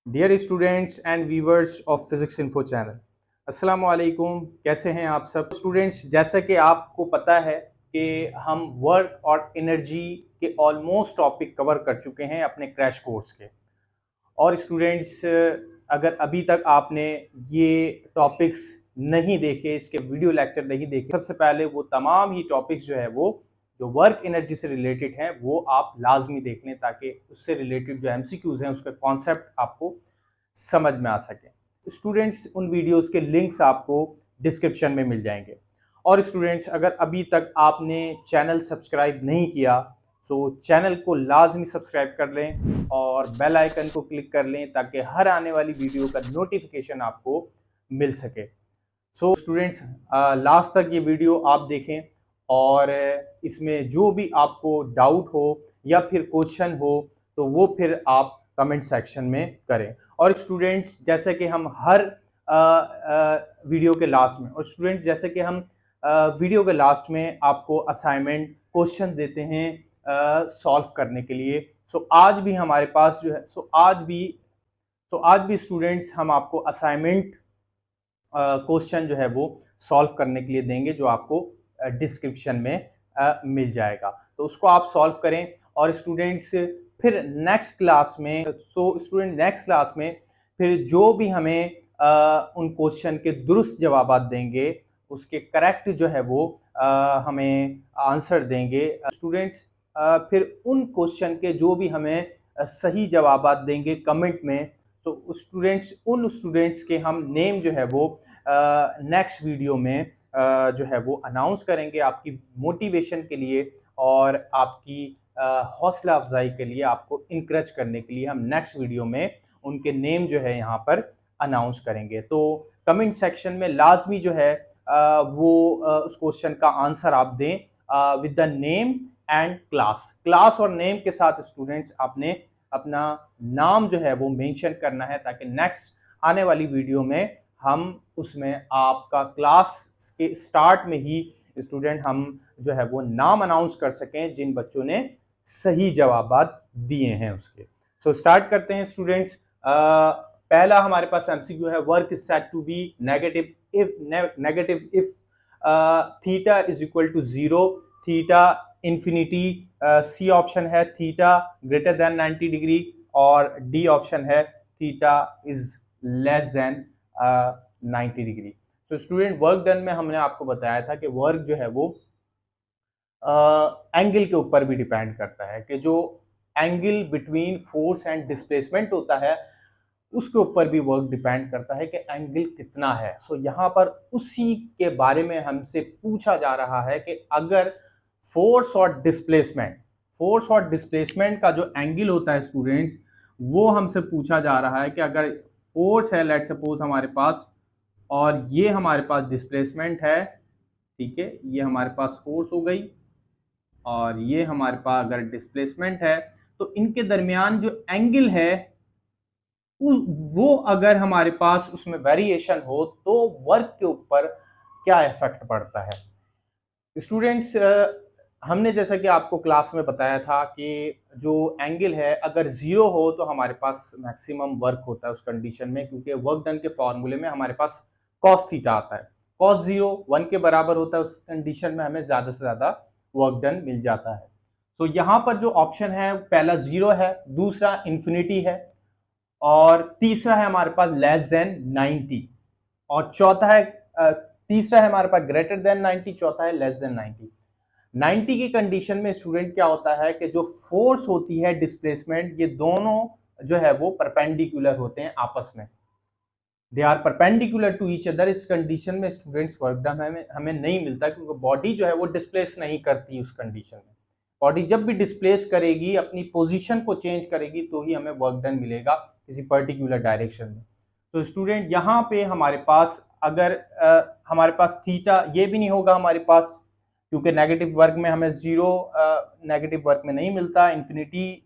Dear students and viewers of physics info channel, अस्सलाम वालेकुम। कैसे हैं आप सब स्टूडेंट्स? जैसा कि आपको पता है कि हम वर्क और एनर्जी के ऑलमोस्ट टॉपिक कवर कर चुके हैं अपने क्रैश कोर्स के। और स्टूडेंट्स, अगर अभी तक आपने ये टॉपिक्स नहीं देखे, इसके वीडियो लेक्चर नहीं देखे, सबसे पहले वो तमाम ही टॉपिक्स जो है वो जो वर्क एनर्जी से रिलेटेड हैं वो आप लाजमी देख लें, ताकि उससे रिलेटेड जो एमसीक्यूज हैं उसका कॉन्सेप्ट आपको समझ में आ सके। स्टूडेंट्स, उन वीडियोस के लिंक्स आपको डिस्क्रिप्शन में मिल जाएंगे। और स्टूडेंट्स, अगर अभी तक आपने चैनल सब्सक्राइब नहीं किया तो चैनल को लाजमी सब्सक्राइब कर लें और बेल आइकन को क्लिक कर लें, ताकि हर आने वाली वीडियो का नोटिफिकेशन आपको मिल सके। सो स्टूडेंट्स, लास्ट तक ये वीडियो आप देखें और इसमें जो भी आपको डाउट हो या फिर क्वेश्चन हो तो वो फिर आप कमेंट सेक्शन में करें। और स्टूडेंट्स, जैसे कि हम हर वीडियो के लास्ट में वीडियो के लास्ट में आपको असाइनमेंट क्वेश्चन देते हैं सॉल्व करने के लिए। सो आज भी हमारे पास जो है आज भी स्टूडेंट्स हम आपको असाइनमेंट क्वेश्चन जो है वो सॉल्व करने के लिए देंगे, जो आपको डिस्क्रिप्शन में मिल जाएगा। तो उसको आप सॉल्व करें। और स्टूडेंट्स, फिर नेक्स्ट क्लास में फिर जो भी हमें उन क्वेश्चन के दुरुस्त जवाब देंगे, उसके करेक्ट जो है वो हमें आंसर देंगे स्टूडेंट्स। फिर उन क्वेश्चन के जो भी हमें सही जवाब देंगे कमेंट में, तो उन स्टूडेंट्स के हम नेम जो है वो नेक्स्ट वीडियो में जो है वो अनाउंस करेंगे, आपकी मोटिवेशन के लिए और आपकी हौसला अफजाई के लिए, आपको इनकरेज करने के लिए हम नेक्स्ट वीडियो में उनके नेम जो है यहाँ पर अनाउंस करेंगे। तो कमेंट सेक्शन में लाजमी जो है उस क्वेश्चन का आंसर आप दें with the name and class और नेम के साथ स्टूडेंट्स आपने अपना नाम जो है वो मेंशन करना है, ताकि नेक्स्ट आने वाली वीडियो में हम उसमें आपका क्लास के स्टार्ट में ही स्टूडेंट हम जो है वो नाम अनाउंस कर सकें जिन बच्चों ने सही जवाब दिए हैं उसके। सो स्टार्ट करते हैं स्टूडेंट्स। पहला हमारे पास एमसीक्यू है, work is said to be negative if theta is equal to 0, theta infinity. C option है थीटा ग्रेटर देन 90 डिग्री और डी ऑप्शन है theta is less than 90 degree. तो स्टूडेंट, वर्क डन में हमने आपको बताया था कि वर्क जो है वो एंगल के ऊपर भी डिपेंड करता है, कि जो angle between force and displacement होता है उसके ऊपर भी वर्क डिपेंड करता है कि एंगल कितना है। सो यहाँ पर उसी के बारे में हमसे पूछा जा रहा है कि अगर फोर्स और डिस्प्लेसमेंट का जो एंगल होता है स्टूडेंट्स, वो हमसे पूछा जा रहा है कि अगर फोर्स है, लेट्स सपोज हमारे पास, और ये हमारे पास डिस्प्लेसमेंट है, ठीक है, ये हमारे पास फोर्स हो गई और ये हमारे पास अगर डिस्प्लेसमेंट है, तो इनके दरमियान जो एंगल है वो अगर हमारे पास उसमें वेरिएशन हो तो वर्क के ऊपर क्या इफेक्ट पड़ता है। स्टूडेंट्स, हमने जैसा कि आपको क्लास में बताया था कि जो एंगल है अगर 0 हो तो हमारे पास मैक्सिमम वर्क होता है उस कंडीशन में, क्योंकि वर्क डन के फॉर्मूले में हमारे पास कॉस थीटा आता है। कॉस 0 1 के बराबर होता है, उस कंडीशन में हमें ज़्यादा से ज़्यादा वर्क डन मिल जाता है। तो यहाँ पर जो ऑप्शन है, पहला 0 है, दूसरा इन्फिनिटी है और तीसरा है हमारे पास लेस देन 90 और चौथा है तीसरा है हमारे पास ग्रेटर देन 90, चौथा है लेस देन 90 की कंडीशन में स्टूडेंट क्या होता है कि जो फोर्स होती है, डिस्प्लेसमेंट, ये दोनों जो है वो परपेंडिकुलर होते हैं आपस में, they are perpendicular to each other. इस कंडीशन में स्टूडेंट्स वर्क डन हमें नहीं मिलता, क्योंकि बॉडी जो है वो डिस्प्लेस नहीं करती उस कंडीशन में। बॉडी जब भी डिस्प्लेस करेगी, अपनी पोजीशन को चेंज करेगी, तो ही हमें वर्क डन मिलेगा किसी पर्टिकुलर डायरेक्शन में। तो स्टूडेंट, यहाँ पे हमारे पास अगर हमारे पास थीटा ये भी नहीं होगा हमारे पास, क्योंकि नेगेटिव वर्क में हमें 0 नेगेटिव वर्क में नहीं मिलता, इन्फिनिटी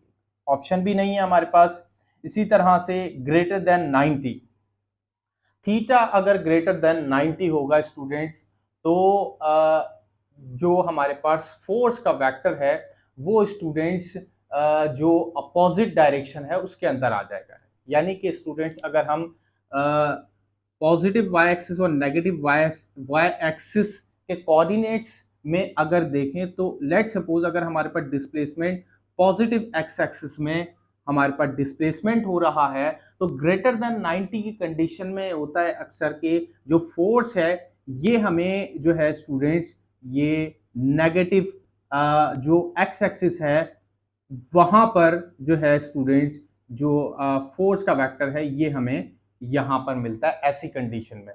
ऑप्शन भी नहीं है हमारे पास। इसी तरह से ग्रेटर देन 90, थीटा अगर ग्रेटर देन 90 होगा स्टूडेंट्स, तो जो हमारे पास फोर्स का वेक्टर है वो स्टूडेंट्स जो अपोजिट डायरेक्शन है उसके अंदर आ जाएगा। यानी कि स्टूडेंट्स अगर हम पॉजिटिव वाई एक्सिस और नेगेटिव वाई एक्सिस के कोऑर्डिनेट्स में अगर देखें तो लेट सपोज अगर हमारे पास डिस्प्लेसमेंट पॉजिटिव एक्स एक्सिस में हमारे पास डिस्प्लेसमेंट हो रहा है तो ग्रेटर देन 90 की कंडीशन में होता है अक्सर के जो फोर्स है ये हमें जो है स्टूडेंट्स ये नेगेटिव जो एक्स एक्सिस है वहां पर जो है स्टूडेंट्स जो फोर्स का वेक्टर है ये हमें यहां पर मिलता है ऐसी कंडीशन में।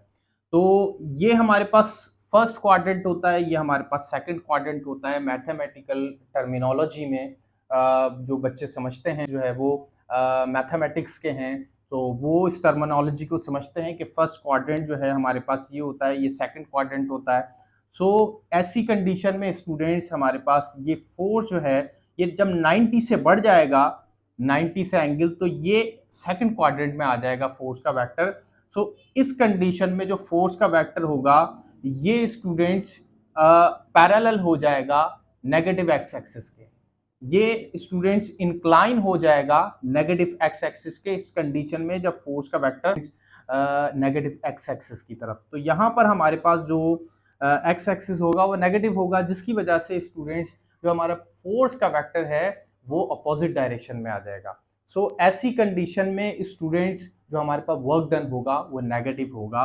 तो ये हमारे पास फर्स्ट क्वाड्रेंट होता है, ये हमारे पास सेकंड क्वाड्रेंट होता है। मैथमेटिकल टर्मिनोलॉजी में जो बच्चे समझते हैं जो है वो मैथमेटिक्स के हैं तो वो इस टर्मिनोलॉजी को समझते हैं कि फर्स्ट क्वाड्रेंट जो है हमारे पास ये होता है, ये सेकंड क्वाड्रेंट होता है। सो ऐसी कंडीशन में स्टूडेंट्स हमारे पास ये फोर्स जो है ये जब 90 से बढ़ जाएगा, 90 से एंगल, तो ये सेकंड क्वाड्रेंट में आ जाएगा फोर्स का वेक्टर। सो इस कंडीशन में जो फोर्स का वेक्टर होगा ये स्टूडेंट्स पैरेलल हो जाएगा नेगेटिव एक्स एक्सिस के, ये स्टूडेंट्स इंक्लाइन हो जाएगा नेगेटिव एक्स एक्सिस के इस कंडीशन में जब फोर्स का वेक्टर नेगेटिव एक्स एक्सिस की तरफ। तो यहाँ पर हमारे पास जो एक्स एक्सिस होगा वो नेगेटिव होगा जिसकी वजह से स्टूडेंट्स जो हमारा फोर्स का वेक्टर है वो अपोजिट डायरेक्शन में आ जाएगा। सो ऐसी कंडीशन में स्टूडेंट्स जो हमारे पास वर्क डन होगा वो नेगेटिव होगा।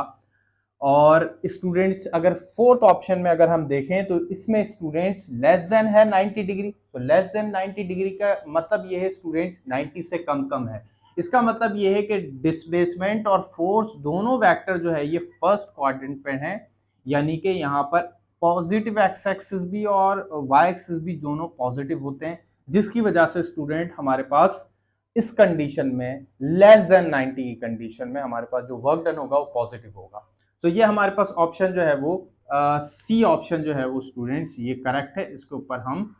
और स्टूडेंट्स अगर फोर्थ ऑप्शन में अगर हम देखें तो इसमें स्टूडेंट्स लेस देन है 90 डिग्री, तो लेस देन 90 डिग्री का मतलब ये है स्टूडेंट्स 90 से कम है। इसका मतलब ये है कि डिस्प्लेसमेंट और फोर्स दोनों वेक्टर जो है ये फर्स्ट क्वाड्रेंट पे हैं, यानी कि यहाँ पर पॉजिटिव एक्स एक्सिस भी और वाई एक्सिस भी दोनों पॉजिटिव होते हैं, जिसकी वजह से स्टूडेंट हमारे पास इस कंडीशन में लेस देन 90 की कंडीशन में हमारे पास जो वर्क डन होगा वो पॉजिटिव होगा। तो ये हमारे पास ऑप्शन जो है वो सी ऑप्शन जो है वो स्टूडेंट्स ये करेक्ट है, इसके ऊपर हम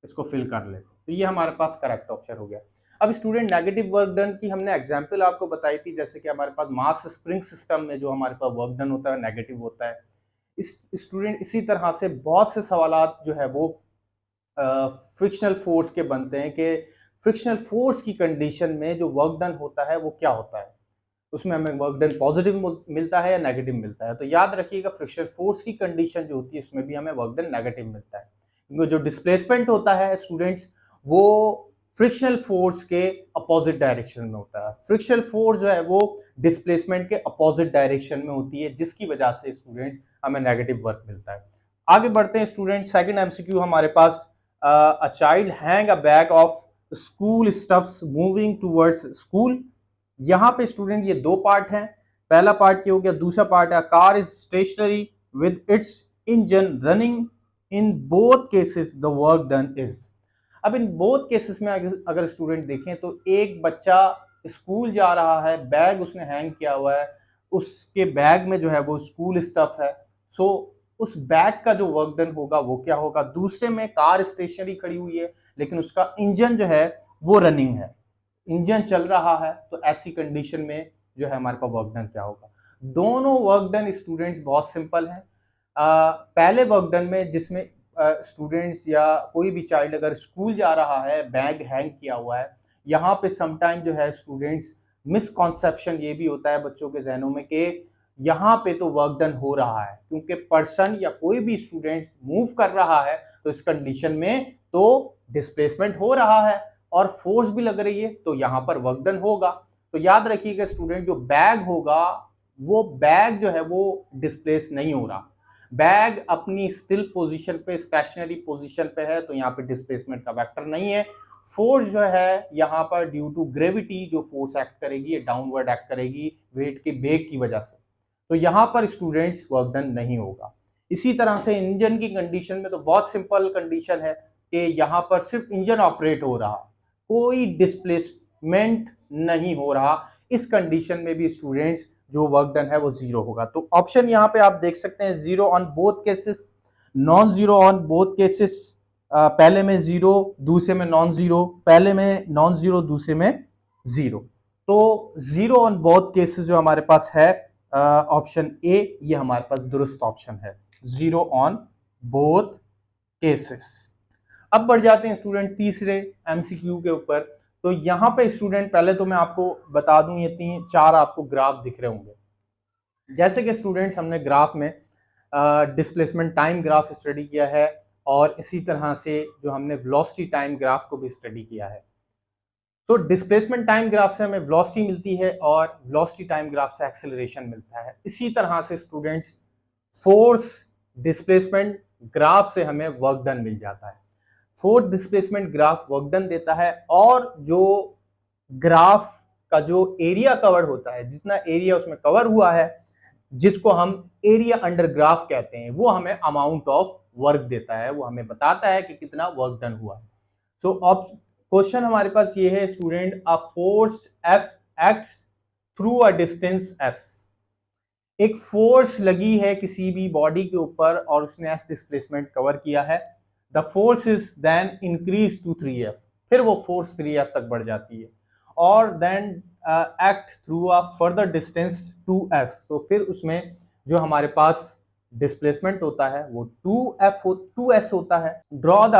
इसको फिल कर ले तो ये हमारे पास करेक्ट ऑप्शन हो गया। अब स्टूडेंट नेगेटिव वर्क डन की हमने एग्जांपल आपको बताई थी, जैसे कि हमारे पास मास स्प्रिंग सिस्टम में जो हमारे पास वर्क डन होता है नेगेटिव होता है। इस स्टूडेंट इसी तरह से बहुत से सवालात जो है वो फ्रिक्शनल फोर्स के बनते हैं कि फ्रिक्शनल फोर्स की कंडीशन में जो वर्क डन होता है वो क्या होता है, उसमें हमें वर्क डन पॉजिटिव मिलता है या नेगेटिव मिलता है। तो याद रखिएगा फ्रिक्शनल फोर्स की कंडीशन जो होती है उसमें भी हमें वर्क डन नेगेटिव मिलता है, क्योंकि जो डिस्प्लेसमेंट होता है स्टूडेंट्स वो फ्रिक्शनल फोर्स के अपोजिट डायरेक्शन में होता है। फ्रिक्शनल फोर्स जो है वो डिस्प्लेसमेंट के अपोजिट डायरेक्शन में होती है, जिसकी वजह से स्टूडेंट्स हमें नेगेटिव वर्क मिलता है। आगे बढ़ते हैं स्टूडेंट, सेकंड एमसीक्यू हमारे पास a child hang a bag of school stuffs moving towards school. यहाँ पे स्टूडेंट ये दो पार्ट हैं, पहला पार्ट ये हो गया, दूसरा पार्ट है car is stationary with its engine running, in both cases the work done is. अब इन बोथ केसेस में अगर स्टूडेंट देखें तो एक बच्चा स्कूल जा रहा है, बैग उसने हैंग किया हुआ है, उसके बैग में जो है वो स्कूल स्टफ है। सो उस बैग का जो वर्क डन होगा वो क्या होगा। दूसरे में कार स्टेशनरी खड़ी हुई है लेकिन उसका इंजन जो है वो रनिंग है, इंजन चल रहा है, तो ऐसी कंडीशन में जो है हमारे पास वर्क डन क्या होगा। दोनों वर्क डन स्टूडेंट्स बहुत सिंपल हैं। पहले वर्क डन में जिसमें स्टूडेंट्स या कोई भी चाइल्ड अगर स्कूल जा रहा है, बैग हैंग किया हुआ है, यहाँ पे समटाइम जो है स्टूडेंट्स मिसकॉन्सेप्शन ये भी होता है बच्चों के जहनों में कि यहाँ पे तो वर्क डन हो रहा है, क्योंकि पर्सन या कोई भी स्टूडेंट मूव कर रहा है तो इस कंडीशन में तो डिस्प्लेसमेंट हो रहा है और फोर्स भी लग रही है, तो यहाँ पर वर्क डन होगा। तो याद रखिएगा स्टूडेंट जो बैग होगा वो बैग जो है वो डिस्प्लेस नहीं हो रहा, बैग अपनी स्टिल पोजीशन पे स्टेशनरी पोजीशन पे है, तो यहाँ पे डिस्प्लेसमेंट का वेक्टर नहीं है। फोर्स जो है यहाँ पर ड्यू टू ग्रेविटी जो फोर्स एक्ट करेगी ये डाउनवर्ड एक्ट करेगी वेट के बेग की वजह से, तो यहाँ पर स्टूडेंट्स वर्क डन नहीं होगा। इसी तरह से इंजन की कंडीशन में तो बहुत सिंपल कंडीशन है कि यहाँ पर सिर्फ इंजन ऑपरेट हो रहा, कोई डिस्प्लेसमेंट नहीं हो रहा, इस कंडीशन में भी स्टूडेंट्स जो वर्क डन है वो जीरो होगा। तो ऑप्शन यहाँ पे आप देख सकते हैं zero on both cases, non zero on both cases, पहले में जीरो दूसरे में नॉन जीरो, पहले में नॉन जीरो दूसरे में जीरो। तो जीरो ऑन बोथ केसेस जो हमारे पास है ऑप्शन ए ये हमारे पास दुरुस्त ऑप्शन है, जीरो ऑन बोथ केसेस। अब बढ़ जाते हैं स्टूडेंट तीसरे एमसीक्यू के ऊपर। तो यहाँ पे स्टूडेंट पहले तो मैं आपको बता दूं, ये 3-4 आपको ग्राफ दिख रहे होंगे। जैसे कि स्टूडेंट्स हमने ग्राफ में डिस्प्लेसमेंट टाइम ग्राफ स्टडी किया है और इसी तरह से जो हमने वेलोसिटी टाइम ग्राफ को भी स्टडी किया है। तो डिस्प्लेसमेंट टाइम ग्राफ से हमें वेलोसिटी मिलती है और वेलोसिटी टाइम ग्राफ से एक्सेलरेशन मिलता है। इसी तरह से स्टूडेंट्स फोर्स डिस्प्लेसमेंट ग्राफ से हमें वर्क डन मिल जाता है। Force displacement graph work done देता है और जो ग्राफ का जो एरिया कवर होता है, जितना एरिया उसमें कवर हुआ है, जिसको हम एरिया अंडर ग्राफ कहते हैं, वो हमें अमाउंट ऑफ वर्क देता है, वो हमें बताता है कि कितना वर्क डन हुआ है। सो अब क्वेश्चन हमारे पास ये है student, a force F acts through a distance S। एक फोर्स लगी है किसी भी बॉडी के ऊपर और उसने S डिस्प्लेसमेंट कवर किया है। The force is then increase to 3F, फिर वो फोर्स 3F तक बढ़ जाती है और then act through a further distance 2S। तो फिर उसमें जो हमारे पास डिस्प्लेसमेंट होता है वो 2S होता है। Draw the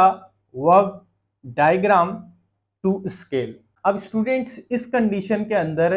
work diagram to scale. अब स्टूडेंट्स इस कंडीशन के अंदर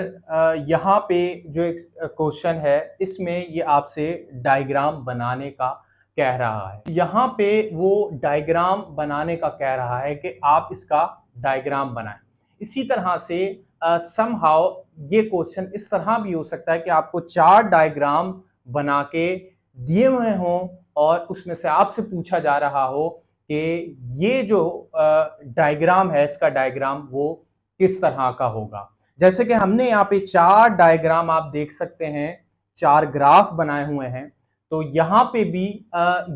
यहाँ पे जो एक क्वेश्चन है, इसमें ये आपसे डायग्राम बनाने का कह रहा है। यहाँ पे वो डायग्राम बनाने का कह रहा है कि आप इसका डायग्राम बनाएं। इसी तरह से समहाउ ये क्वेश्चन इस तरह भी हो सकता है कि आपको 4 डायग्राम बना के दिए हुए हों और उसमें से आपसे पूछा जा रहा हो कि ये जो डायग्राम है, इसका डायग्राम वो किस तरह का होगा। जैसे कि हमने यहाँ पे 4 डायग्राम आप देख सकते हैं, 4 ग्राफ बनाए हुए हैं। तो यहाँ पे भी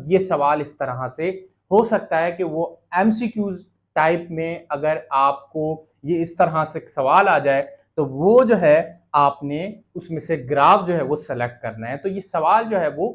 ये सवाल इस तरह से हो सकता है कि वो एमसीक्यूज टाइप में अगर आपको ये इस तरह से सवाल आ जाए तो वो जो है आपने उसमें से ग्राफ जो है वो सेलेक्ट करना है। तो ये सवाल जो है वो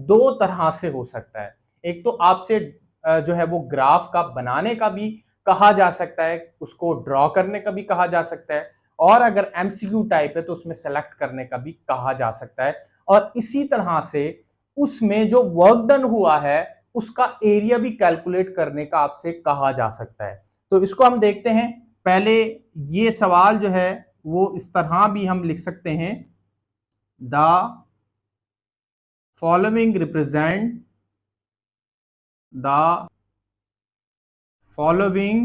2 तरह से हो सकता है। एक तो आपसे जो है वो ग्राफ का बनाने का भी कहा जा सकता है, उसको ड्रॉ करने का भी कहा जा सकता है, और अगर एमसीक्यू टाइप है तो उसमें सेलेक्ट करने का भी कहा जा सकता है। और इसी तरह से उसमें जो वर्क डन हुआ है उसका एरिया भी कैलकुलेट करने का आपसे कहा जा सकता है। तो इसको हम देखते हैं। पहले ये सवाल जो है वो इस तरह भी हम लिख सकते हैं, the following represent the following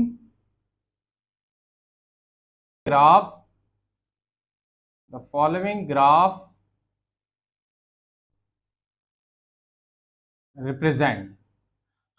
graph represent।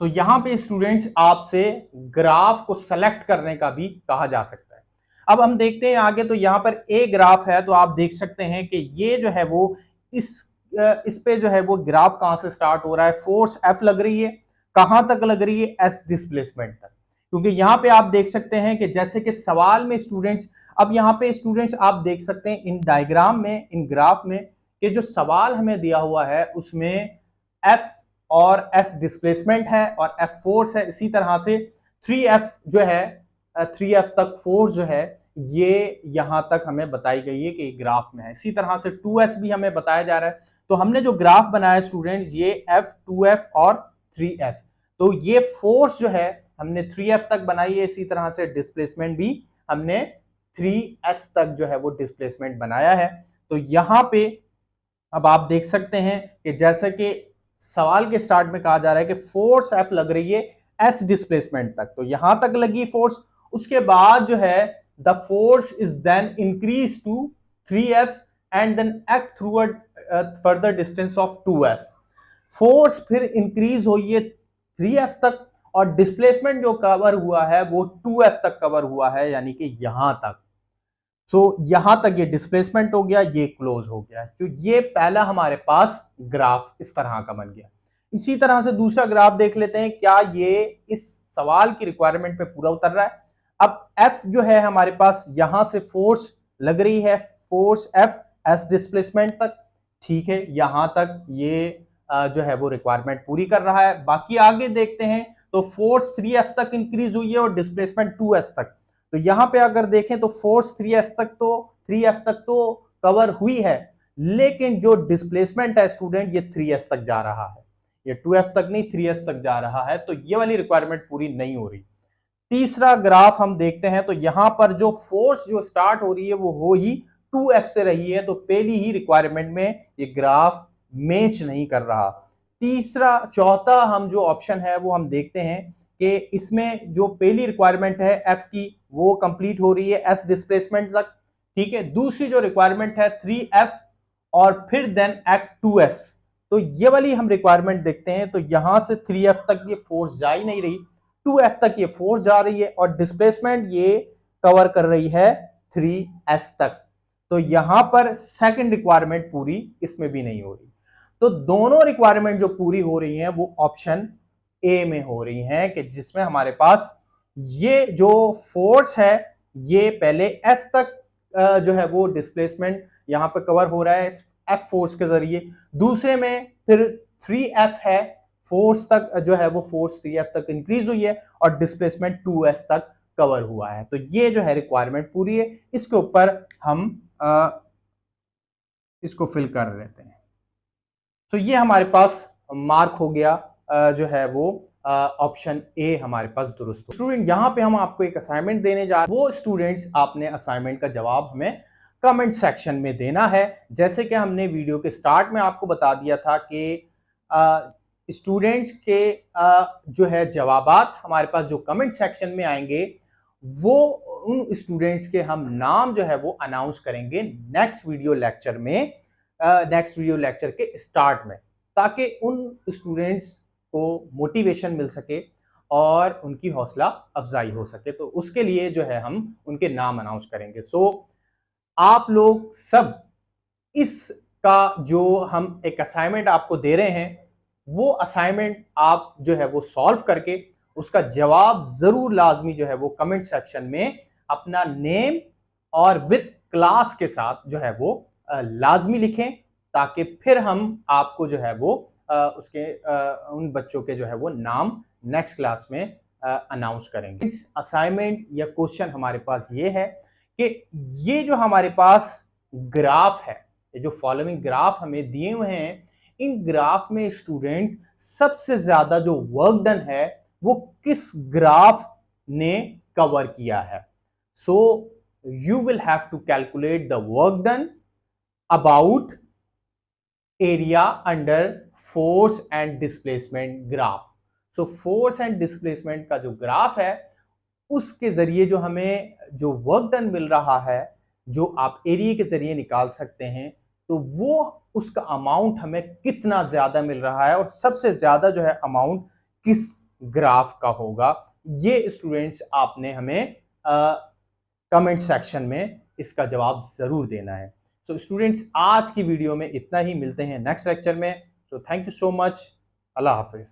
तो यहां पे स्टूडेंट्स आपसे ग्राफ को सेलेक्ट करने का भी कहा जा सकता है। अब हम देखते हैं आगे। तो यहां पर ए ग्राफ है, तो आप देख सकते हैं कि ये जो है वो इस पे जो है वो ग्राफ कहां से स्टार्ट हो रहा है, फोर्स F लग रही है, कहां तक लग रही है, S डिस्प्लेसमेंट तक। क्योंकि यहां पे आप देख सकते हैं कि जैसे कि सवाल में स्टूडेंट्स, अब यहां पे स्टूडेंट्स आप देख सकते हैं इन डायग्राम में, इन ग्राफ में, कि जो सवाल हमें दिया हुआ है उसमें F और S डिस्प्लेसमेंट है और F फोर्स है। इसी तरह से 3F जो है, 3F तक फोर्स जो है ये यहां तक हमें बताई गई है कि ग्राफ में है। इसी तरह से 2S भी हमें बताया जा रहा है। तो हमने जो ग्राफ बनाया स्टूडेंट्स, ये F, 2F और 3F, तो ये फोर्स जो है हमने 3F तक बनाई है। इसी तरह से डिस्प्लेसमेंट भी हमने 3S तक जो है वो डिस्प्लेसमेंट बनाया है। तो यहां पे अब आप देख सकते हैं कि जैसे कि सवाल के स्टार्ट में कहा जा रहा है कि फोर्स F लग रही है S डिस्प्लेसमेंट तक, तो यहां तक लगी फोर्स। उसके बाद जो है the force is then increase to 3F and then act through a further distance of 2S। Force फिर इंक्रीज हुई है 3F तक और डिस्प्लेसमेंट जो कवर हुआ है वो 2F तक कवर हुआ है, यानी कि यहां तक। सो यहां तक ये डिस्प्लेसमेंट हो गया, ये क्लोज हो गया। तो ये पहला हमारे पास ग्राफ इस तरह का बन गया। इसी तरह से दूसरा ग्राफ देख लेते हैं, क्या ये इस सवाल की रिक्वायरमेंट पे पूरा उतर रहा है। अब F जो है हमारे पास, यहां से फोर्स लग रही है, फोर्स F S डिस्प्लेसमेंट तक, ठीक है, यहां तक ये जो है वो रिक्वायरमेंट पूरी कर रहा है। बाकी आगे देखते हैं तो फोर्स 3F तक इंक्रीज हुई है और डिस्प्लेसमेंट 2S तक। तो यहां पे अगर देखें तो फोर्स 3F तक तो कवर हुई है, लेकिन जो डिस्प्लेसमेंट है स्टूडेंट ये 3S तक जा रहा है, ये 2F तक नहीं 3S तक जा रहा है। तो ये वाली रिक्वायरमेंट पूरी नहीं हो रही। तीसरा ग्राफ हम देखते हैं तो यहां पर जो फोर्स जो स्टार्ट हो रही है वो हो ही 2F से रही है, तो पहली ही रिक्वायरमेंट में ये ग्राफ मैच नहीं कर रहा। चौथा हम जो ऑप्शन है वो हम देखते हैं कि इसमें जो पहली रिक्वायरमेंट है F की वो कंप्लीट हो रही है S डिस्प्लेसमेंट तक, ठीक है। दूसरी जो रिक्वायरमेंट है 3F और फिर देन एक्ट 2S, तो ये वाली हम रिक्वायरमेंट देखते हैं तो यहां से 3F तक ये फोर्स जा ही नहीं रही, 2F तक ये फोर्स जा रही है और डिस्प्लेसमेंट ये कवर कर रही है 3S तक। तो यहां पर सेकंड रिक्वायरमेंट पूरी इसमें भी नहीं हो रही। तो दोनों रिक्वायरमेंट जो पूरी हो रही हैं वो ऑप्शन ए में हो रही हैं, कि जिसमें हमारे पास ये जो फोर्स है ये पहले एस तक जो है वो डिस्प्लेसमेंट यहां पर कवर हो रहा है एफ फोर्स के जरिए, दूसरे में फिर 3F है, फोर्स तक जो है वो फोर्स 3F तक इंक्रीज हुई है और डिस्प्लेसमेंट 2S तक कवर हुआ है। तो ये जो है रिक्वायरमेंट पूरी है, इसके ऊपर हम इसको फिल कर लेते हैं। तो ये हमारे पास मार्क हो गया, जो है वो ऑप्शन ए हमारे पास दुरुस्त। स्टूडेंट यहाँ पे हम आपको एक असाइनमेंट देने जा रहे हैं, वो स्टूडेंट्स आपने असाइनमेंट का जवाब हमें कमेंट सेक्शन में देना है। जैसे कि हमने वीडियो के स्टार्ट में आपको बता दिया था कि स्टूडेंट्स के जो है जवाबात हमारे पास जो कमेंट सेक्शन में आएंगे वो उन स्टूडेंट्स के हम नाम जो है वो अनाउंस करेंगे नेक्स्ट वीडियो लेक्चर में, नेक्स्ट वीडियो लेक्चर के स्टार्ट में, ताकि उन स्टूडेंट्स को मोटिवेशन मिल सके और उनकी हौसला अफजाई हो सके। तो उसके लिए जो है हम उनके नाम अनाउंस करेंगे। सो आप लोग सब इसका जो हम एक असाइनमेंट आपको दे रहे हैं वो असाइनमेंट आप जो है वो सॉल्व करके उसका जवाब जरूर लाजमी जो है वो कमेंट सेक्शन में अपना नेम और विद क्लास के साथ जो है वो लाजमी लिखें, ताकि फिर हम आपको जो है वो उसके उन बच्चों के जो है वो नाम नेक्स्ट क्लास में अनाउंस करेंगे। इस असाइनमेंट या क्वेश्चन हमारे पास ये है कि ये जो हमारे पास ग्राफ है, ये जो फॉलोइंग ग्राफ हमें दिए हुए हैं, इन ग्राफ में स्टूडेंट्स सबसे ज्यादा जो वर्क डन है वो किस ग्राफ ने कवर किया है। So you will have to calculate the work done about area under force and displacement graph. So force and displacement का जो ग्राफ है उसके जरिए जो हमें जो वर्क डन मिल रहा है, जो आप एरिया के जरिए निकाल सकते हैं, तो वो उसका अमाउंट हमें कितना ज्यादा मिल रहा है और सबसे ज्यादा जो है अमाउंट किस ग्राफ का होगा, ये स्टूडेंट्स आपने हमें कमेंट सेक्शन में इसका जवाब जरूर देना है। तो स्टूडेंट्स आज की वीडियो में इतना ही, मिलते हैं नेक्स्ट लेक्चर में। तो thank you so much, Allah Hafiz.